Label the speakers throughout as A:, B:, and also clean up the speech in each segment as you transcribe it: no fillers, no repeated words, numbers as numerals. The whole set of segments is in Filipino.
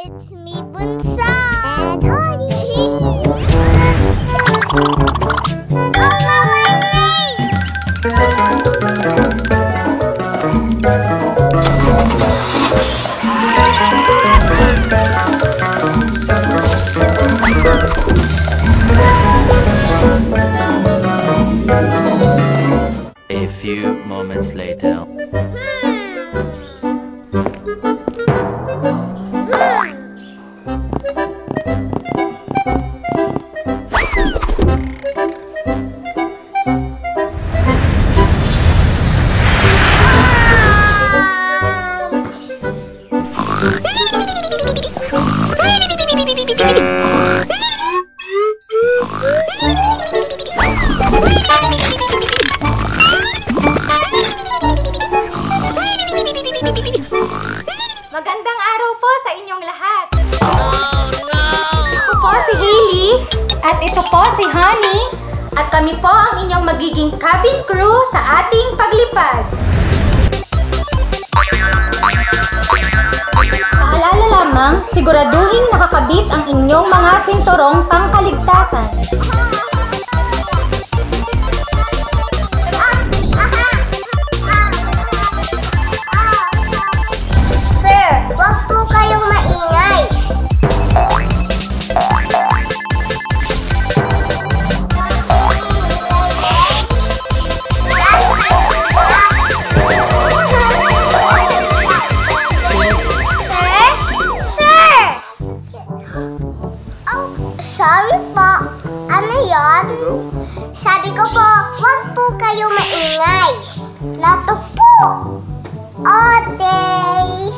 A: It's me, Bunso! And Honey!
B: A few moments later.
C: Magandang araw po sa inyong lahat. Ako po si Hailey at ito po si Honey at kami po ang inyong magiging cabin crew sa ating paglipad. Paalala lamang, siguraduhin nakakabit ang inyong mga sinturong pangkaligtasan.
A: Huwag po kayong maingay. Sir! Oh, sorry po. Ano yon? Sabi ko po, huwag po kayong maingay. Lato po. Okay.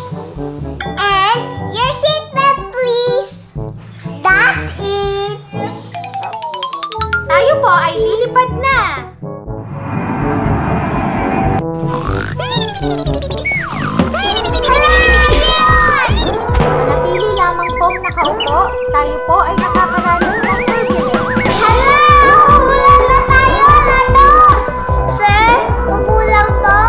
A: And your seatbelt, please. That's it.
C: Tayo po ay lilipad na. Manatili lamang pong nakaupo, tayo po ay nakakaranas ng turbulence.
A: Hala! Ulan na tayo! Ano? Sir, upo lang po.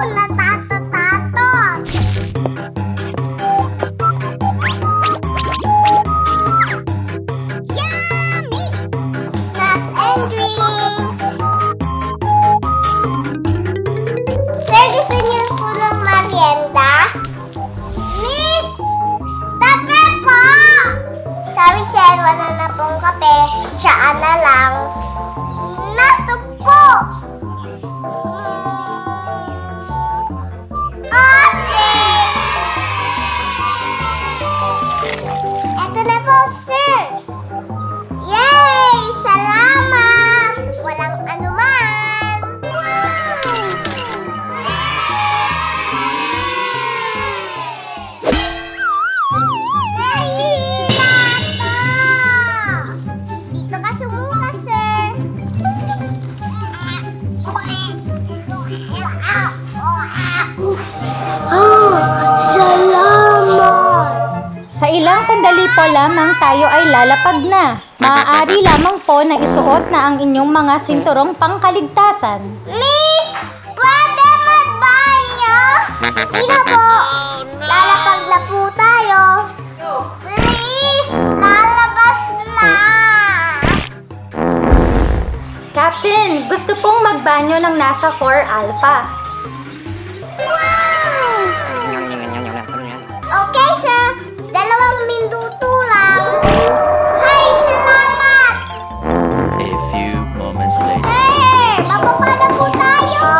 A: Natato-tato. Yummy! Snacks and drinks. Sir, gusto niyo po ng merienda? Miss! Tape po! Sorry, sir. Wala na pong kape. Tsaan na lang. Nato po! Okay! Eto na po, sir! Yay! Salamat! Walang anuman! Dito ka sumuka, sir! Salamat!
C: Sa ilang sandali po lamang tayo ay lalapag na. Maaari lamang po na isuot na ang inyong mga sinturong pangkaligtasan.
A: Miss! Pwede magbanyo? Di na po! Lalapag na po tayo! Please! Lalabas na!
C: Captain, gusto pong magbanyo ng nasa 4 Alpha.
A: Wow! Okay, sir. 2 minuto lang. Hay, salamat!
B: A few moments later.
A: Sir, bababa na po tayo.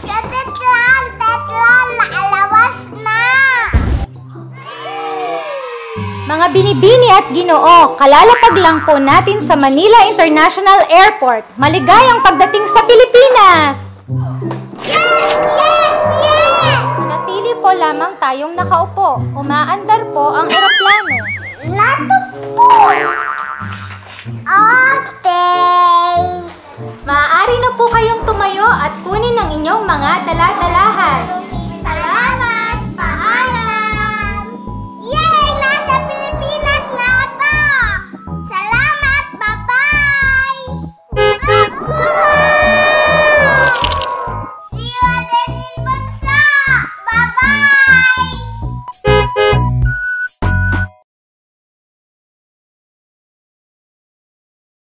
A: Tetlan, naalawas na.
C: Mga binibini at ginoo, kalalapag lang po natin sa Manila International Airport. Maligayang pagdating sa Pilipinas! Manatili po lamang tayong nakaupo. Umaandar po ang eroplano.
A: Nato po. Okay.
C: Maaari na po kayong tumayo at kunin ang inyong mga dala-dalahan.
A: Salamat. Paalam. Yay! Nasa Pilipinas na ako. Salamat. Bye-bye. Bye!